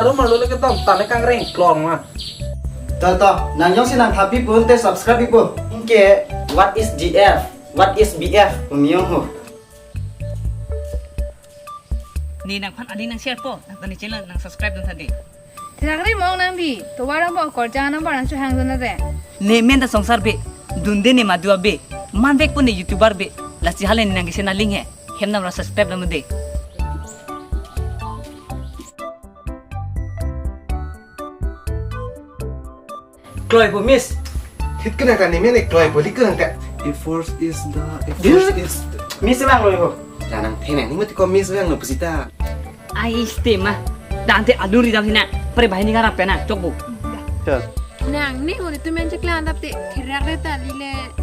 baru malu lagi tong tane kang reng klong mah. Toh, nang yong sinang happy pun te subscribe ipo. Ke what is GF? What is BF? Pemiyong ho. Ni nang pan adi nang share po, nang tani channel nang subscribe dun tadi. Tinagri mong nang di, tuwarang po korja nang barang su hang na de. Ne men da songsar be, dunde ne madua be, man bek po ne YouTuber be, lasi halen nang gisena link he, hem nam ra subscribe dam de. Kloy po miss. Hit kena kan ini nih kloy boleh kan kak. If Miss mang lo ho. jangan tenang ini mati komis yang no pesita. Ai ste ma, dante aduri dam hina, pre bahini ngara pena, cokbu. Nang ni ngoni tu men cekla andap te kirak reta lile